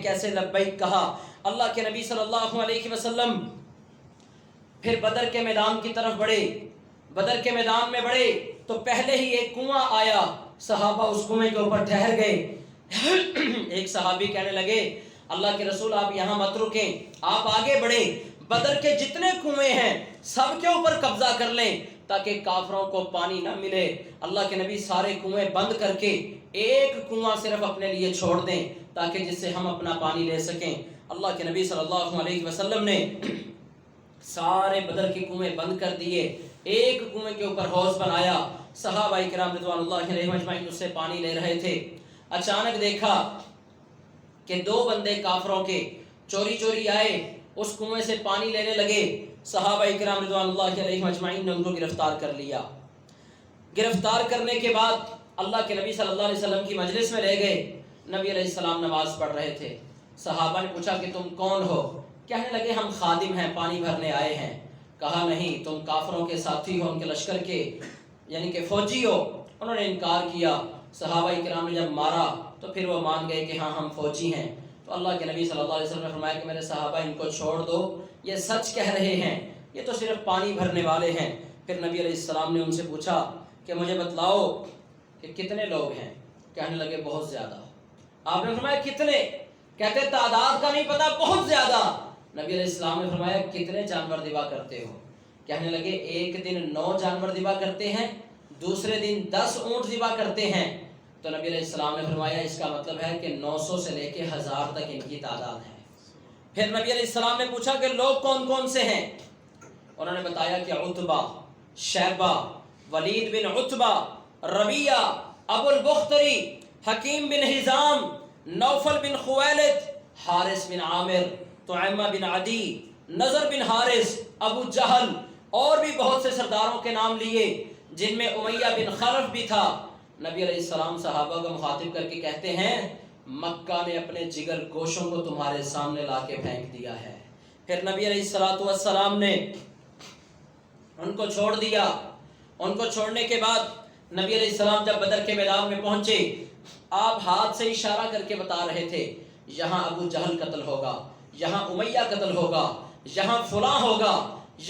کیسے لبیک کہا۔ اللہ کے نبی صلی اللہ علیہ وسلم پھر بدر کے میدان کی طرف بڑھے۔ بدر کے میدان میں بڑھے تو پہلے ہی ایک کنواں آیا، صحابہ اس کنویں کے اوپر ٹھہر گئے۔ ایک صحابی کہنے لگے اللہ کے رسول آپ یہاں مت رکیں، آپ آگے بڑھیں، بدر کے جتنے کنویں ہیں سب کے اوپر قبضہ کر لیں تاکہ کافروں کو پانی نہ ملے۔ اللہ کے نبی سارے کنویں بند کر کے ایک کنواں صرف اپنے لیے چھوڑ دیں تاکہ جس سے ہم اپنا پانی لے سکیں۔ اللہ کے نبی صلی اللہ علیہ وسلم نے سارے بدر کے کنویں بند کر دیے، ایک کنویں کے اوپر حوض بنایا، صحابہ کرام رضوان اللہ علیہم اجمعین اس سے پانی لے رہے تھے۔ اچانک دیکھا کہ دو بندے کافروں کے چوری چوری آئے، اس کنویں سے پانی لینے لگے۔ صحابہ کرام رضوان اللہ علیہم اجمعین نے ان کو گرفتار کر لیا۔ گرفتار کرنے کے بعد اللہ کے نبی صلی اللہ علیہ وسلم کی مجلس میں لے گئے۔ نبی علیہ السلام نماز پڑھ رہے تھے۔ صحابہ نے پوچھا کہ تم کون ہو؟ کہنے لگے ہم خادم ہیں، پانی بھرنے آئے ہیں۔ کہا نہیں، تم کافروں کے ساتھی ہو، ان کے لشکر کے یعنی کہ فوجی ہو۔ انہوں نے انکار کیا۔ صحابہ کرام نے جب مارا تو پھر وہ مان گئے کہ ہاں ہم فوجی ہیں۔ تو اللہ کے نبی صلی اللہ علیہ وسلم نے فرمایا کہ میرے صحابہ ان کو چھوڑ دو، یہ سچ کہہ رہے ہیں، یہ تو صرف پانی بھرنے والے ہیں۔ پھر نبی علیہ السلام نے ان سے پوچھا کہ مجھے بتلاؤ کہ کتنے لوگ ہیں؟ کہنے لگے بہت زیادہ۔ آپ نے فرمایا کتنے؟ کہتے تعداد کا نہیں پتا، بہت زیادہ۔ نبی علیہ السلام نے فرمایا کتنے جانور ذبح کرتے ہو؟ کہنے لگے ایک دن 9 جانور ذبح کرتے ہیں، دوسرے دن 10 اونٹ ذبح کرتے ہیں۔ تو نبی علیہ السلام نے فرمایا اس کا مطلب ہے کہ 900 سے لے کے 1000 تک ان کی تعداد ہے۔ پھر نبی علیہ السلام نے پوچھا کہ لوگ کون کون سے ہیں؟ انہوں نے بتایا کہ عتبہ، شیبہ، ولید بن عتبہ، ربیعہ، ابو البختری، حکیم بن حزام، نوفل بن خویلد، حارث بن عامر، طعیمہ بن عدی، نضر بن حارث، ابو جہل، اور بھی بہت سے سرداروں کے نام لیے جن میں امیہ بن خلف بھی تھا۔ نبی علیہ السلام صحابہ کو مخاطب کر کے کہتے ہیں مکہ نے اپنے جگر گوشوں کو تمہارے سامنے لا کے پھینک دیا ہے۔ پھر نبی علیہ السلام نے ان کو چھوڑ دیا۔ ان کو چھوڑنے کے بعد نبی علیہ السلام جب بدر کے میدان میں پہنچے، آپ ہاتھ سے اشارہ کر کے بتا رہے تھے یہاں ابو جہل قتل ہوگا، یہاں امیہ قتل ہوگا، یہاں فلاں ہوگا،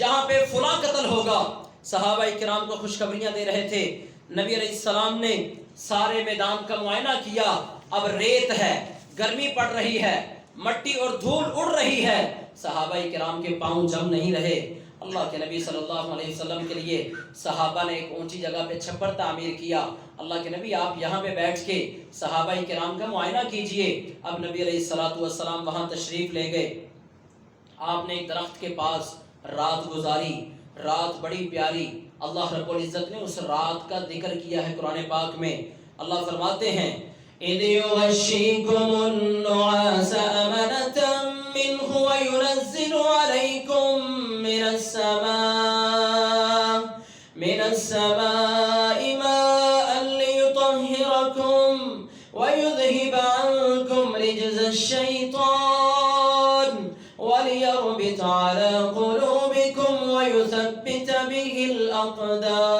یہاں پہ فلاں قتل ہوگا۔ صحابہ کرام کو خوشخبریاں دے رہے تھے۔ نبی علیہ السلام نے سارے میدان کا معائنہ کیا، اب ریت ہے، گرمی پڑ رہی ہے، مٹی اور دھول اڑ رہی ہے، صحابہ کرام کے پاؤں جم نہیں رہے۔ اللہ کے نبی صلی اللہ علیہ وسلم کے لیے صحابہ نے ایک اونچی جگہ پہ چھپر تعمیر کیا۔ اللہ کے نبی آپ یہاں پہ بیٹھ کے صحابہ کرام کا معائنہ کیجئے۔ اب نبی علیہ السلام وہاں تشریف لے گئے۔ آپ نے ایک درخت کے پاس رات گزاری، رات بڑی پیاری۔ اللہ رب العزت نے اس رات کا ذکر کیا ہے قرآن پاک میں۔ اللہ فرماتے ہیں اِذْ يُغَشِّيكُمُ النُّعَاسَ أَمَنَةً مِّنْهُ وَيُنَزِّلُ عَلَيْكُم مِّنَ السَّمَاءِ مَاءً لِّيُطَهِّرَكُمْ وَيُذْهِبَ عَنكُمْ رِجْزَ الشَّيْطَانِ وَلِيَرْبِطَ عَلَى قُلُوبِكُمْ وَيُثَبِّتَ بِهِ الْأَقْدَامَ۔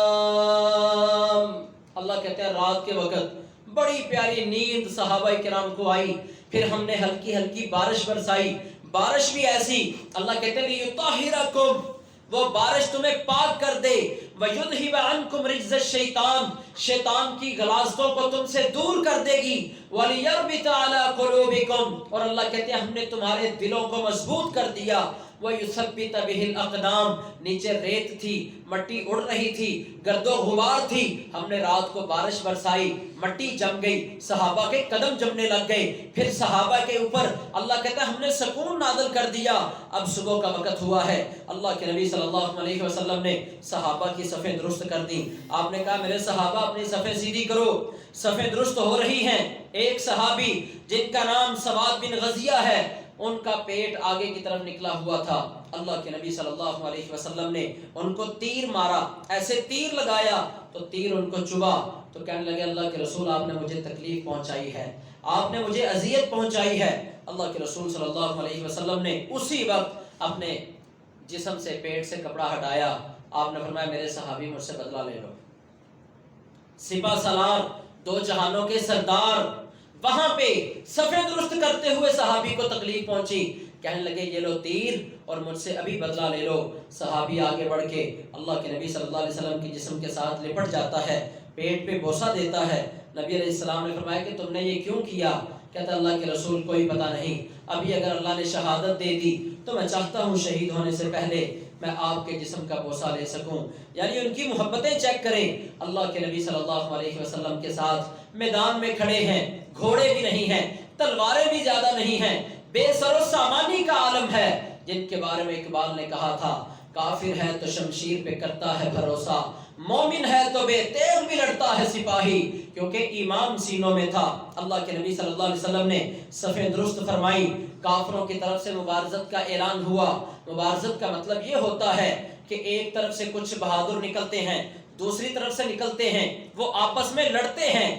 اللہ کہتے ہیں رات کے وقت بڑی پیاری نیند صحابہ کرام کو آئی، پھر ہم نے ہلکی ہلکی بارش برسائی، بارش بھی ایسی۔ اللہ کہتے ہیں لِيُطَهِّرَكُمْ، وہ بارش تمہیں پاک کر دے، وَيُذْهِبَ عَنْكُمْ رِجْزَ الشَّيْطَانِ، شیطان کی غلاظتوں کو تم سے دور کر دے گی، وَلِيَرْبِطَ عَلَى قُلُوبِكُمْ، اور اللہ کہتے ہیں ہم نے تمہارے دلوں کو مضبوط کر دیا، وَيُثَبِّتَ بِهِ الْأَقْدَامِ، نیچے ریت تھی، مٹی اڑ رہی تھی، گرد و غبار تھی، ہم نے رات کو بارش برسائی، مٹی جم گئی، صحابہ کے قدم جمنے لگ گئے، پھر صحابہ کے اوپر اللہ کہتا ہے ہم نے سکون نازل کر دیا۔ اب صبح کا وقت ہوا ہے، اللہ کے نبی صلی اللہ علیہ وسلم نے صحابہ کی صفیں درست کر دی۔ آپ نے کہا میرے صحابہ اپنی صفیں سیدھی کرو، صفیں درست ہو رہی ہیں۔ ایک صحابی جن کا نام سواد بن غزیہ ہے، ان کا پیٹ آگے کی طرف نکلا ہوا تھا۔ اللہ کے نبی صلی اللہ علیہ وسلم نے ان کو تیر مارا، ایسے تیر لگایا تو تیر ان کو چبھا، تو کہنے لگے اللہ کے رسول آپ نے مجھے تکلیف پہنچائی ہے، آپ نے مجھے اذیت پہنچائی ہے۔ اللہ کے رسول صلی اللہ علیہ وسلم نے اسی وقت اپنے جسم سے پیٹ سے کپڑا ہٹایا۔ آپ نے فرمایا میرے صحابی مجھ سے بدلہ لے لو۔ سپہ سالار، دو جہانوں کے سردار، وہاں پہ صفیں درست کرتے ہوئے صحابی کو تکلیف پہنچی، کہنے لگے یہ لو تیر اور مجھ سے ابھی بدلہ لے لو۔ صحابی آگے بڑھ کے اللہ کے نبی صلی اللہ علیہ وسلم کے جسم کے ساتھ لپٹ جاتا ہے، پیٹ پہ بوسہ دیتا ہے۔ نبی علیہ السلام نے فرمایا کہ تم نے یہ کیوں کیا؟ کہتا اللہ کے رسول کوئی پتہ نہیں، ابھی اگر اللہ نے شہادت دے دی تو میں چاہتا ہوں شہید ہونے سے پہلے میں آپ کے جسم کا بوسہ لے سکوں۔ یعنی ان کی محبتیں چیک کریں، اللہ کے نبی صلی اللہ علیہ وسلم کے ساتھ میدان میں کھڑے ہیں، گھوڑے بھی نہیں ہیں، تلواریں بھی زیادہ نہیں ہیں، بے سر و سامانی کا عالم ہے، جن کے بارے میں اقبال نے کہا تھا کافر ہے تو شمشیر پہ کرتا ہے بھروسہ، مومن ہے تو بے تیغ بھی لڑتا ہے سپاہی، کیونکہ ایمان سینوں میں تھا۔ اللہ کے نبی صلی اللہ علیہ وسلم نے صفیں درست فرمائی، کافروں کی طرف سے مبارزت کا اعلان ہوا۔ مبارزت کا مطلب یہ ہوتا ہے کہ ایک طرف سے کچھ بہادر نکلتے ہیں، دوسری طرف سے نکلتے ہیں، وہ آپس میں لڑتے ہیں،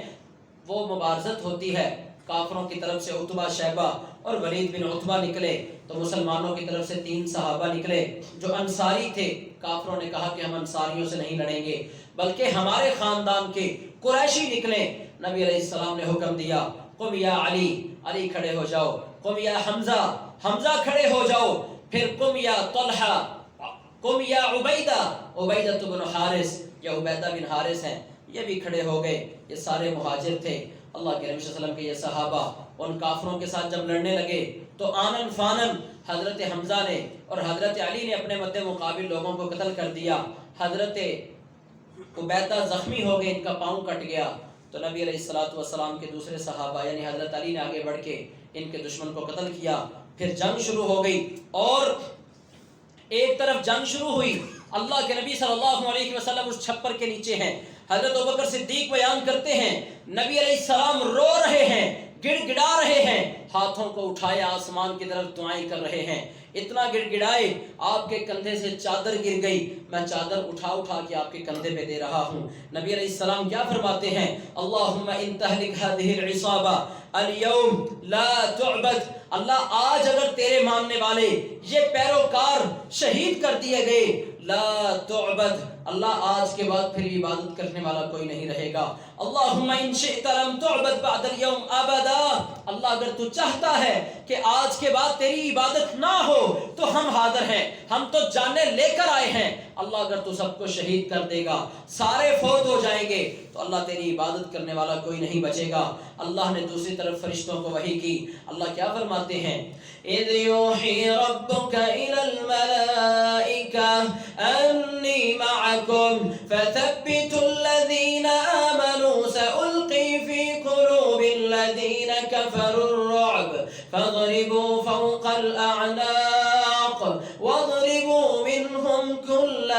وہ مبارزت ہوتی ہے۔ کافروں کی طرف سے عتبہ، شیبہ اور ولید بن عتبہ نکلے تو مسلمانوں کی طرف سے 3 صحابہ نکلے جو انصاری تھے۔ کافروں نے کہا کہ ہم انصاریوں سے نہیں لڑیں گے بلکہ ہمارے خاندان کے قریشی نکلے۔ نبی علیہ السلام نے حکم دیا قم یا علی، علی کھڑے ہو جاؤ، قم یا حمزہ، حمزہ کھڑے ہو جاؤ، پھر قم یا طلحہ، قم یا عبیدہ، عبیدہ بن حارث یا عبیدہ بن حارث ہیں، یہ بھی کھڑے ہو گئے۔ یہ سارے مہاجر تھے۔ اللہ کے نبی صلی اللہ علیہ وسلم کے یہ صحابہ ان کافروں کے ساتھ جب لڑنے لگے تو آنن فانن حضرت حمزہ نے اور حضرت علی نے اپنے مد مقابل لوگوں کو قتل کر دیا۔ حضرت عبیدہ زخمی ہو گئے، ان کا پاؤں کٹ گیا، تو نبی علیہ السلام کے دوسرے صحابہ یعنی حضرت علی نے آگے بڑھ کے ان کے دشمن کو قتل کیا۔ پھر جنگ شروع ہو گئی اور ایک طرف جنگ شروع ہوئی، اللہ کے نبی صلی اللہ علیہ وسلم اس چھپر کے نیچے ہیں، حضرت ابوبکر صدیق بیان کرتے ہیں نبی علیہ السلام رو رہے ہیں، گڑ گڑا رہے ہیں، ہاتھوں کو اٹھائے آسمان کی طرف دعائیں کر رہے ہیں، اتنا گڑ گڑائے آپ کے کندھے سے چادر گر گئی، میں چادر اٹھا کے آپ کے کندھے پہ دے رہا ہوں۔ نبی علیہ السلام کیا فرماتے ہیں؟ اللہم ان تہلک هذه العصابہ اليوم لا تعبد، اللہ آج اگر تیرے ماننے والے یہ پیروکار شہید کر دیے گئے، لا تعبد، اللہ آج کے بعد پھر عبادت کرنے والا کوئی نہیں رہے گا۔ اللہم ان شئت لم تعبد بعد اليوم ابدا، اللہ اگر تو چاہتا ہے کہ آج کے بعد تیری عبادت نہ ہو تو ہم حاضر ہیں، ہم تو جانیں لے کر آئے ہیں۔ اللہ اگر تو سب کو شہید کر دے گا، سارے فوت ہو جائیں گے، تو اللہ تیری عبادت کرنے والا کوئی نہیں بچے گا۔ اللہ نے دوسری طرف فرشتوں کو وحی کی، اللہ کیا فرماتے ہیں؟ اذ یوحی ربک الی الملائکہ انی معکم فثبتوا الذین آمنوا سألقی فی قلوب الذین کفروا الرعب فاضربوا فوق الاعناق واضربوا منهم كل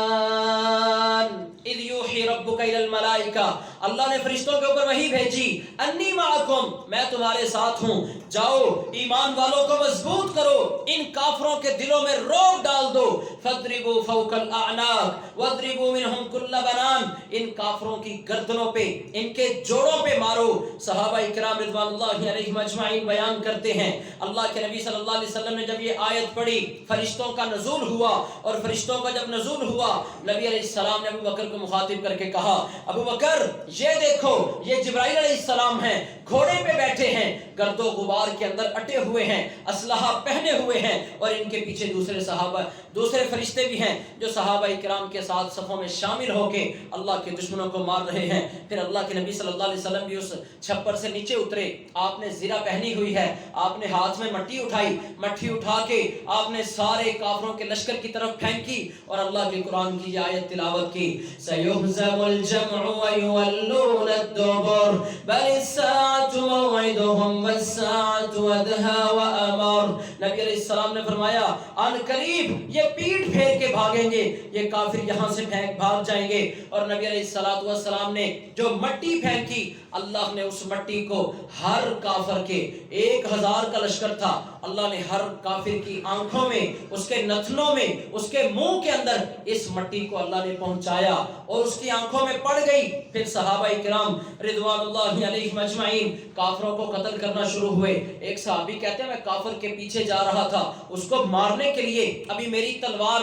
بنان۔ اذ یوحی ربک الی الملائکہ، اللہ نے فرشتوں کے اوپر وحی بھیجی، انی معکم، میں تمہارے ساتھ ہوں، جاؤ ایمان والوں کو مضبوط کرو، ان کافروں کے دلوں میں رعب ڈال دو، فاضربوا فوق الاعناق واضربوا منهم كل بنان، ان کافروں کی گردنوں پہ، ان کے جوڑوں پہ مارو۔ صحابہ اکرام رضوان اللہ علیہم اجمعین بیان کرتے ہیں اللہ کے نبی صلی اللہ علیہ وسلم نے جب یہ آیت پڑھی، فرشتوں کا نزول ہوا، اور فرشتوں کا جب نزول ہوا نبی علیہ السلام نے ابو بکر کو مخاطب کر کے کہا، ابو بکر یہ دیکھو یہ جبرائیل علیہ السلام ہیں، گھوڑے پہ بیٹھے ہیں، گرد و غبار کے اندر اٹے ہوئے ہیں، اسلحہ پہنے ہوئے ہیں، اور ان کے پیچھے دوسرے صحابہ، دوسرے فرشتے بھی ہیں جو صحابہ اکرام کے ساتھ صفوں میں شامل ہو کے اللہ کے دشمنوں کو مار رہے ہیں۔ پھر اللہ کے نبی صلی اللہ علیہ وسلم بھی اس چھپر سے نیچے اترے، آپ نے زرہ پہنی ہوئی ہے، آپ نے ہاتھ میں مٹی اٹھائی، مٹی اٹھا کے آپ نے سارے کافروں کے لشکر کی طرف پھینکی اور اللہ کے قرآن کی آیت تلاوت کی، سَيُهْزَمُ الْجَمْعُ وَيُوَلُّونَ الدُّبُرَ بَلِ السَّاعَةُ مَوْعِدُهُمْ وَالسَّاعَةُ أَدْهَىٰ وَأَمَرُ۔ نبی علیہ السلام نے فرمایا ان قریب یہ پیٹھ پھیر کے بھاگیں گے، یہ کافر یہاں سے بھاگ جائیں گے۔ اور نبی علیہ السلام نے جو مٹی پھینکی، اللہ نے اس مٹی کو ہر کافر کے 1000 کا لشکر تھا، اللہ نے ہر کافر کی آنکھوں میں، اس کے نتنوں میں، اس کے منہ کے اندر اس مٹی کو اللہ نے پہنچایا اور اس کی آنکھوں میں پڑ گئی۔ پھر صحابہ اکرام رضوان اللہ علیہم اجمعین کافروں کو قتل کرنا شروع ہوئے۔ ایک صحابی کہتے ہیں میں کافر کے پیچھے جا رہا تھا اس کو مارنے کے لیے، ابھی میری تلوار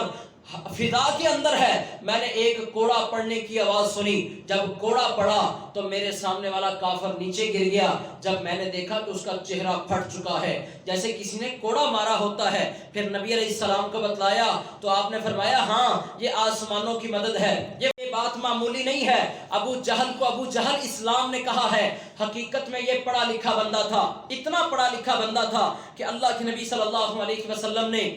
فضا کے اندر ہے، میں نے ایک کوڑا پڑنے کی آواز سنی، جب کوڑا پڑا تو میرے سامنے والا کافر نیچے گر گیا، جب میں نے دیکھا کہ اس کا چہرہ پھٹ چکا ہے جیسے کسی نے کوڑا مارا ہوتا ہے۔ پھر نبی علیہ السلام کو بتلایا تو آپ نے فرمایا ہاں یہ آسمانوں کی مدد ہے، یہ بات معمولی نہیں ہے۔ ابو جہل کو ابو جہل اسلام نے کہا ہے، حقیقت میں یہ پڑھا لکھا بندہ تھا، اتنا پڑھا لکھا بندہ تھا کہ اللہ کے نبی صلی اللہ علیہ وسلم نے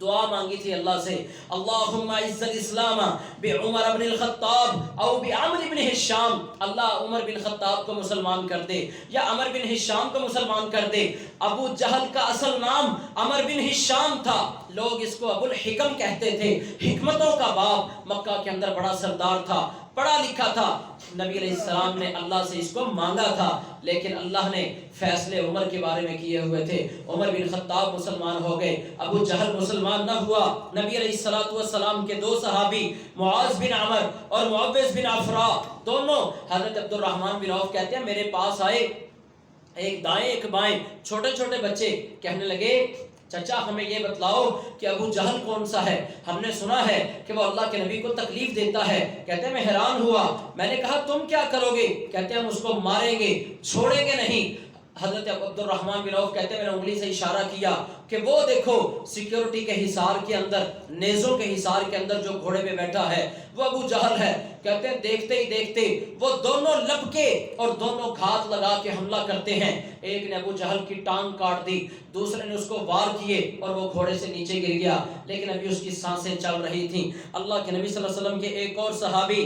دعا مانگی تھی اللہ سے، اللہم اعز الاسلام بعمر بن الخطاب او بعمر بن ہشام، اللہ عمر بن خطاب کو مسلمان کر دے یا عمر بن ہشام کو مسلمان کر دے۔ ابو جہل کا اصل نام عمر بن ہشام تھا، لوگ اس کو ابو الحکم کہتے تھے، حکمتوں کا باپ، مکہ کے اندر بڑا سردار تھا، پڑھا لکھا تھا۔ نبی علیہ السلام نے اللہ سے اس کو مانگا تھا، لیکن اللہ نے فیصلے عمر کے بارے میں کیے ہوئے تھے، عمر بن خطاب مسلمان ہو گئے، ابو جہل مسلمان نہ ہوا۔ نبی علیہ السلام کے دو صحابی معاذ بن عمر اور معوذ بن عفراء، دونوں حضرت عبد الرحمن بن عوف کہتے ہیں میرے پاس آئے، ایک دائیں ایک بائیں، چھوٹے چھوٹے بچے، کہنے لگے چچا ہمیں یہ بتلاؤ کہ ابو جہل کون سا ہے، ہم نے سنا ہے کہ وہ اللہ کے نبی کو تکلیف دیتا ہے۔ کہتے ہیں میں حیران ہوا، میں نے کہا تم کیا کرو گے؟ کہتے ہیں ہم اس کو ماریں گے، چھوڑیں گے نہیں۔ حضرت عبد الرحمن بن عوف کہتے ہیں میں نے انگلی سے اشارہ کیا کہ وہ دیکھو سیکیورٹی کے حصار کے اندر، نیزوں کے حصار کے اندر جو گھوڑے پہ بیٹھا ہے وہ ابو جہل ہے۔ کہتے ہیں دیکھتے ہی دیکھتے وہ دونوں لپکے اور دونوں گھات لگا کے حملہ کرتے ہیں، ایک نے ابو جہل کی ٹانگ کاٹ دی، دوسرے نے اس کو وار کیے اور وہ گھوڑے سے نیچے گر گیا، لیکن ابھی اس کی سانسیں چل رہی تھیں۔ اللہ کے نبی صلی اللہ علیہ وسلم کے ایک اور صحابی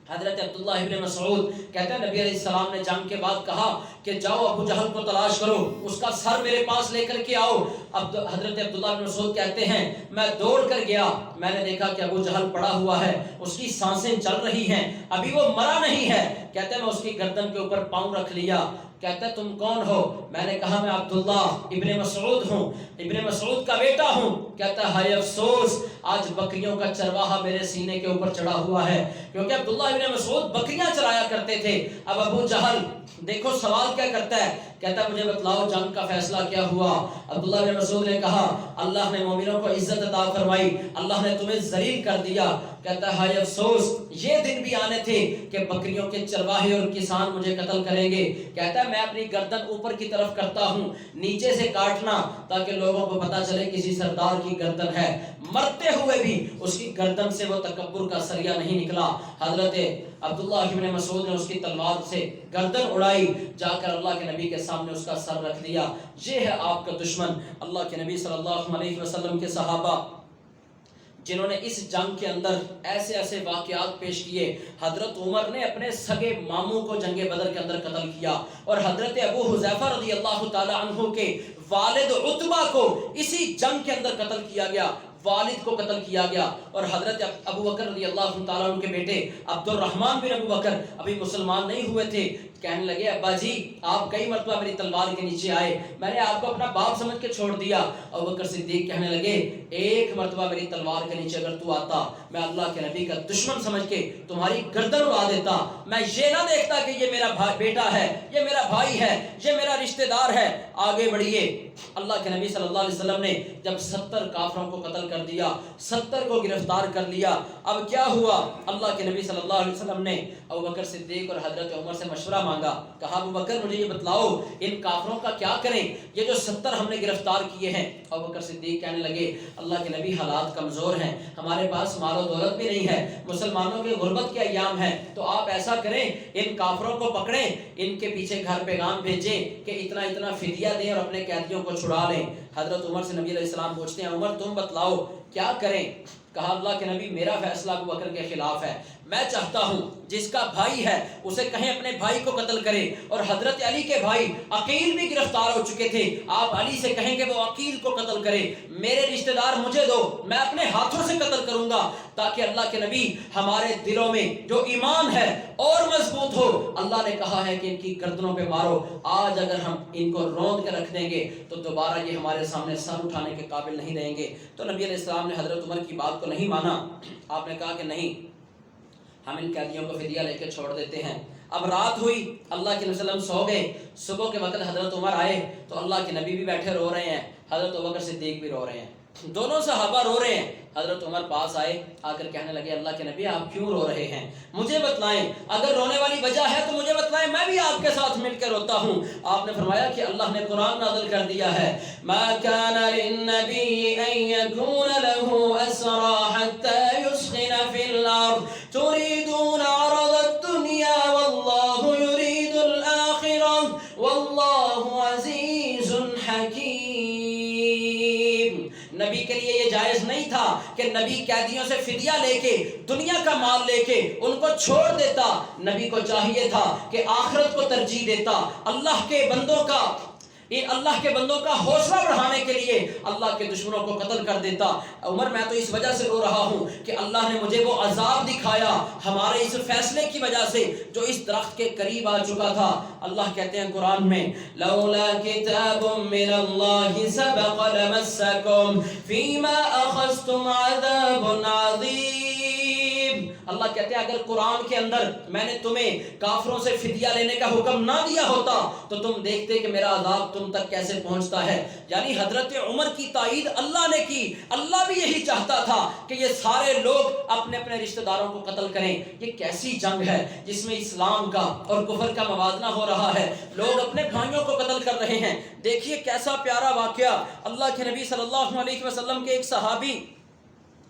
حضرت عبداللہ ابن مسعود کہتے ہیں نبی علیہ السلام نے جنگ کے بعد کہا کہ جاؤ ابو جہل کو تلاش کرو، اس کا سر میرے پاس لے کر کے آؤ۔ حضرت عبداللہ ابن مسعود کہتے ہیں میں دوڑ کر گیا، میں نے دیکھا کہ ابو جہل پڑا ہوا ہے، اس کی سانسیں چل رہی ہیں، ابھی وہ مرا نہیں ہے۔ کہتے ہیں میں اس کی گردن کے اوپر پاؤں رکھ لیا۔ کہتا ہے تم کون ہو؟ میں نے کہا میں عبداللہ ابن مسعود ہوں، ابن مسعود کا بیٹا ہوں۔ کہتا ہے ہائے افسوس، آج بکریوں کا چرواہا میرے سینے کے اوپر چڑھا ہوا ہے، کیونکہ عبداللہ ابن مسعود بکریاں چرایا کرتے تھے۔ اب ابو جہل دیکھو سوال کیا کرتا ہے، کہتا ہے مجھے بتلاؤ جنگ کا فیصلہ کیا ہوا؟ عبداللہ بن مسعود نے کہا اللہ نے مومنوں کو عزت عطا فرمائی، اللہ نے تمہیں ذلیل کر دیا۔ کہتا ہے ہائے افسوس، یہ دن بھی آنے تھے کہ بکریوں کے چرواہے اور کسان مجھے قتل کریں گے۔ کہتا ہے میں اپنی گردن اوپر کی طرف کرتا ہوں، نیچے سے کاٹنا تاکہ لوگوں کو پتا چلے کسی سردار کی گردن ہے۔ مرتے ہوئے بھی اس کی گردن سے وہ تکبر کا سریہ نہیں نکلا۔ حضرت عبداللہ ابن مسعود نے اس کی تلوار سے گردن اڑائی، جا کر اللہ کے نبی کے سامنے اس کا سر رکھ دیا۔ یہ ہے آپ کا دشمن۔ اللہ کے نبی صلی اللہ علیہ وسلم کے صحابہ جنہوں نے اس جنگ کے اندر ایسے ایسے واقعات پیش کیے، حضرت عمر نے اپنے سگے ماموں کو جنگ بدر کے اندر قتل کیا، اور حضرت ابو حذیفہ رضی اللہ تعالی عنہ کے والد عتبہ کو اسی جنگ کے اندر قتل کیا گیا، والد کو قتل کیا گیا۔ اور حضرت ابو بکر رضی اللہ تعالیٰ عنہ کے بیٹے عبد الرحمن بن ابو بکر ابھی مسلمان نہیں ہوئے تھے، کہنے لگے ابا جی آپ کئی مرتبہ میری تلوار کے نیچے آئے، میں نے آپ کو اپنا باپ سمجھ کے چھوڑ دیا۔ ابو بکر صدیق کہنے لگے ایک مرتبہ میری تلوار کے نیچے اگر تو آتا، میں اللہ کے نبی کا دشمن سمجھ کے تمہاری گردن اڑا دیتا، میں یہ نہ دیکھتا کہ یہ میرا بیٹا ہے، یہ میرا بھائی ہے، یہ میرا رشتہ دار ہے۔ آگے بڑھیے، اللہ کے نبی صلی اللہ علیہ وسلم نے جب 70 کافروں کو قتل کر دیا، 70 کو گرفتار کر لیا، اب کیا ہوا؟ اللہ کے نبی صلی اللہ علیہ وسلم نے ابو بکر صدیق اور حضرت عمر سے مشورہ مانگا، کہا ابو بکر مجھے یہ بتلاؤ ان کافروں کا کیا کریں، یہ جو 70 ہم نے گرفتار کیے ہیں۔ ابو بکر صدیق کہنے لگے اللہ کے نبی حالات کمزور ہیں، ہمارے پاس مال و دولت بھی نہیں ہے، مسلمانوں کے غربت کے ایام ہیں، تو آپ ایسا کریں ان کافروں کو پکڑیں، ان کے پیچھے گھر پیغام بھیجیں کہ اتنا اتنا فدیہ دیں اور اپنے قیدیوں کو چھڑا لیں۔ حضرت عمر سے نبی علیہ السلام پوچھتے ہیں عمر تم بتلاؤ کیا کریں؟ کہا اللہ کے نبی میرا فیصلہ ابو بکر کے خلاف ہے، میں چاہتا ہوں جس کا بھائی ہے اسے کہیں اپنے بھائی کو قتل کرے، اور حضرت علی کے بھائی عقیل بھی گرفتار ہو چکے تھے، آپ علی سے کہیں کہ وہ عقیل کو قتل کرے، میرے رشتہ دار مجھے دو، میں اپنے ہاتھوں سے قتل کروں گا، تاکہ اللہ کے نبی ہمارے دلوں میں جو ایمان ہے اور مضبوط ہو۔ اللہ نے کہا ہے کہ ان کی گردنوں پہ مارو، آج اگر ہم ان کو روند کے رکھ دیں گے تو دوبارہ یہ ہمارے سامنے سر اٹھانے کے قابل نہیں رہیں گے۔ تو نبی علیہ السلام نے حضرت عمر کی بات کو نہیں مانا، آپ نے کہا کہ نہیں ہم ان قیدیوں کو فدیہ لے کے چھوڑ دیتے ہیں۔ اب رات ہوئی، اللہ کے نبی صلی اللہ علیہ وسلم سو گئے، صبح کے وقت حضرت عمر آئے تو اللہ کے نبی بھی بیٹھے رو رہے ہیں، حضرت ابوبکر صدیق بھی رو رہے ہیں۔ دونوں صحابہ رو رہے ہیں. حضرت عمر پاس آئے, آ کر کہنے لگے اللہ کے نبی آپ کیوں رو رہے ہیں, مجھے بتلائیں, اگر رونے والی وجہ ہے تو مجھے بتلائیں, میں بھی آپ کے ساتھ مل کے روتا ہوں. آپ نے فرمایا کہ اللہ نے قرآن نازل کر دیا ہے, ما كان للنبي ان يكون له اسرى حتى يسخن في الارض تريدون عرض الدنيا والله يريد الاخرة والله عزيز حكيم. نبی کے لیے یہ جائز نہیں تھا کہ نبی قیدیوں سے فدیہ لے کے, دنیا کا مال لے کے ان کو چھوڑ دیتا. نبی کو چاہیے تھا کہ آخرت کو ترجیح دیتا. اللہ کے بندوں کا حوصلہ بڑھانے کے لیے اللہ کے دشمنوں کو قتل کر دیتا. عمر میں تو اس وجہ سے رو رہا ہوں کہ اللہ نے مجھے وہ عذاب دکھایا ہمارے اس فیصلے کی وجہ سے جو اس درخت کے قریب آ چکا تھا. اللہ کہتے ہیں قرآن میں, لولا کتاب من اللہ سبق لمسکم فیما اخذتم عذاب عظیم. اللہ کہتے ہیں اگر قرآن کے اندر میں نے تمہیں کافروں سے فدیہ لینے کا حکم نہ دیا ہوتا تو تم دیکھتے کہ میرا عذاب تم تک کیسے پہنچتا ہے. یعنی حضرت عمر کی تائید اللہ نے کی. اللہ بھی یہی چاہتا تھا کہ یہ سارے لوگ اپنے اپنے رشتہ داروں کو قتل کریں. یہ کیسی جنگ ہے جس میں اسلام کا اور کفر کا موازنہ ہو رہا ہے, لوگ اپنے بھائیوں کو قتل کر رہے ہیں. دیکھیے کیسا پیارا واقعہ. اللہ کے نبی صلی اللہ علیہ وسلم کے ایک صحابی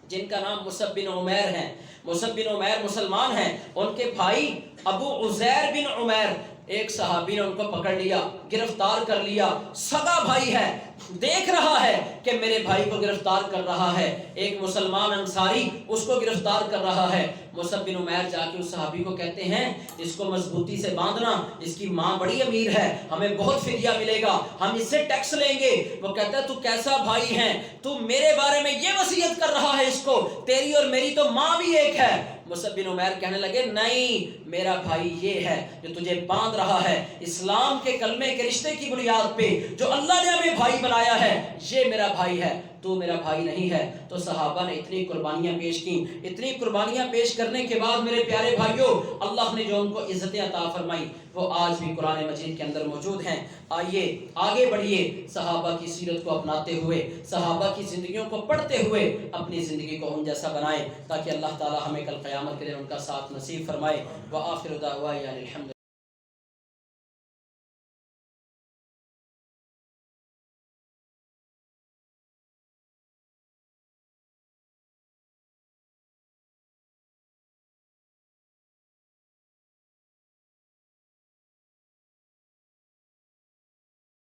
جن کا نام مصعب بن عمیر ہے, مصعب بن عمیر مسلمان ہیں, ان کے بھائی ابو عزیر بن عمیر, ایک صحابی نے ان کو پکڑ لیا, گرفتار کر لیا. سگا بھائی ہے, دیکھ رہا ہے کہ میرے بھائی کو گرفتار کر رہا ہے, ایک مسلمان انصاری اس کو گرفتار کر رہا ہے. مصعب بن عمیر جا کے اس صحابی کو کہتے ہیں اس کو مضبوطی سے باندھنا, اس کی ماں بڑی امیر ہے, ہمیں بہت فدیہ ملے گا, ہم اس سے ٹیکس لیں گے. وہ کہتا ہے تو کیسا بھائی ہے, تو میرے بارے میں یہ وصیت کر رہا ہے اس کو, تیری اور میری تو ماں بھی ایک ہے. مصعب بن عمیر کہنے لگے نہیں, میرا بھائی یہ ہے جو تجھے باندھ رہا ہے اسلام کے کلمے کے رشتے کی بنیاد پہ, جو اللہ نے ہمیں بھائی بنایا ہے, یہ میرا بھائی ہے, تو میرا بھائی نہیں ہے. تو صحابہ نے اتنی قربانیاں پیش کی. اتنی قربانیاں پیش کرنے کے بعد میرے پیارے بھائیوں, اللہ نے جو ان کو عزتیں عطا فرمائی وہ آج بھی قرآن مجید کے اندر موجود ہیں. آئیے آگے بڑھیے, صحابہ کی سیرت کو اپناتے ہوئے, صحابہ کی زندگیوں کو پڑھتے ہوئے اپنی زندگی کو ان جیسا بنائیں تاکہ اللہ تعالی ہمیں کل قیامت کے دن ان کا ساتھ نصیب فرمائے. وآخر دعوانا الحمد